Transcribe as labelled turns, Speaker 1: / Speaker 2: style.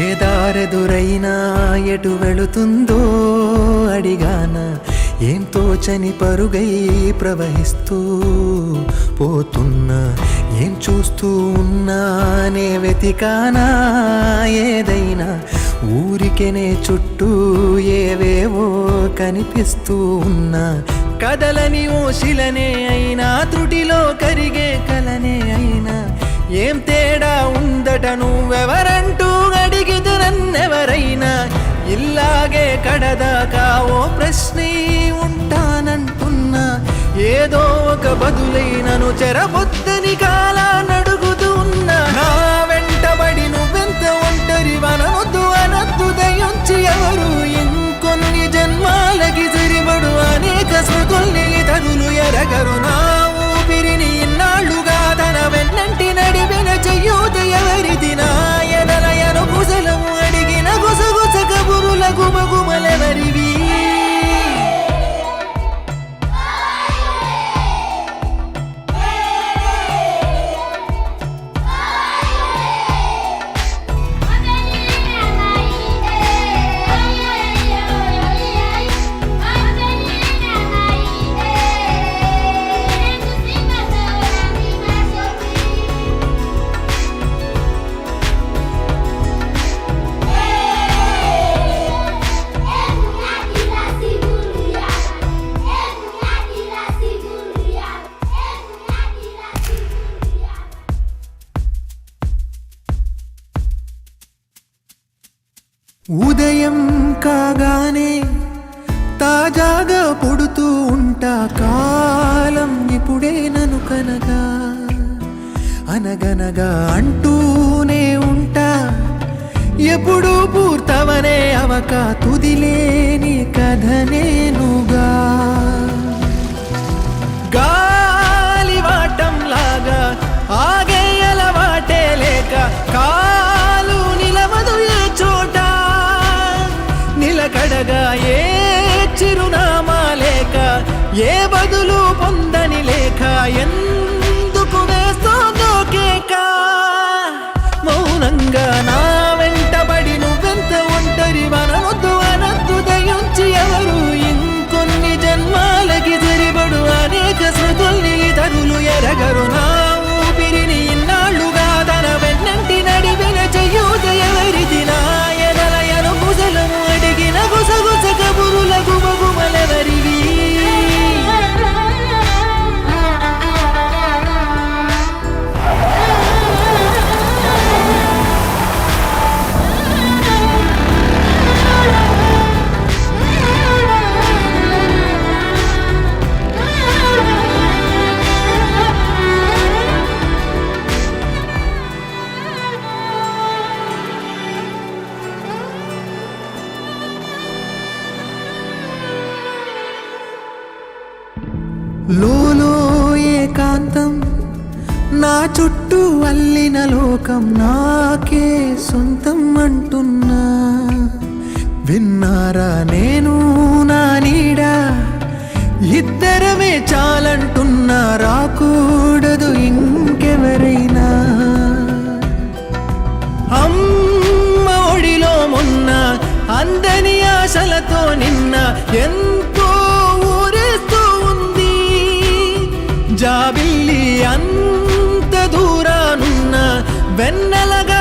Speaker 1: ఏ దారెదురైనా ఎటు వెళుతుందో అడిగాన ఏం తోచని పరుగై ప్రవహిస్తూ పోతున్నా ఏం చూస్తూ ఉన్నానే వెతికానా ఏదైనా ఊరికెనే చుట్టూ ఏవేవో కనిపిస్తూ ఉన్నా కదలని ఓ శిలనే అయినా త్రుటిలో కరిగే కలనే అయినా ఏం తేడా ఉందట నువ్వెవరంటూ అడిగిదు నన్నెవరైనా ఇల్లాగే కడదాకా ఓ ప్రశ్నే ఉంటానంటున్నా ఏదో ఒక బదులైనను చెరబొద్దని కాలానడుగుతూ ఉన్నా నా వెంటబడి నువ్వెంత ఒంటరి వనవద్దు అనద్దు దయించి ఎవరు ఇంకొన్ని జన్మాలకి సరిపడు అనేక స్మృతుల్ని తరులు ఎరగరు నా ఊపిరిని ఇన్నాళ్ళుగా తన వెన్నంటి నడిపిన చెయ్యూత ఎవరిది నాయనలయను కుశలము అడిగిన గుసగుస కబురుల గుమగుమలెవరివి ఉదయం కాగానే తాజాగా పుడుతూ ఉంటా కాలం ఇప్పుడే నన్ను కనగా అనగనగా అంటూనే ఉంటా ఎప్పుడు పూర్తవనే అవక తుదిలేని కథ నేనుగా గాలివాటంలాగా ఆగే అలవాటే లేక కాలు నిలవదు ఏ చోట నిలకడగా ఏ చిరునామా లేక ఏ బదులు పొందని లేక ఎందుకు వేస్తోందో కేక మౌనంగా నా వెంటబడి నువ్వెంత ఒంటరి వనవద్దు అనద్దు దయించి ఎవరు ఇంకొన్ని జన్మాలకి సరిపడు అనేక స్మృతుల్ని తరులు ఎరగరు నా ఊపిరిని ఇన్నాళ్ళుగా తన వెన్నంటి నడిపిన చెయ్యూత ఎవరిది నాయనలయను కుశలము అడిగిన గుసగుస కబురుల గుమగుమలెవరివి లోలో ఏకాంతం నా చుట్టూ అల్లిన లోకం నాకే సొంతం అంటున్నా విన్నారా నేను నా నీడా ఇద్దరమే చాలంటున్నా రాకూడదు ఇంకెవరైనా అమ్మ ఒడిలో మొన్న అందని ఆశలతో నిన్న ఎంతో ఊరేస్తూ ఉంది జాబిల్లి అంత దూరానున్న వెన్నెలగా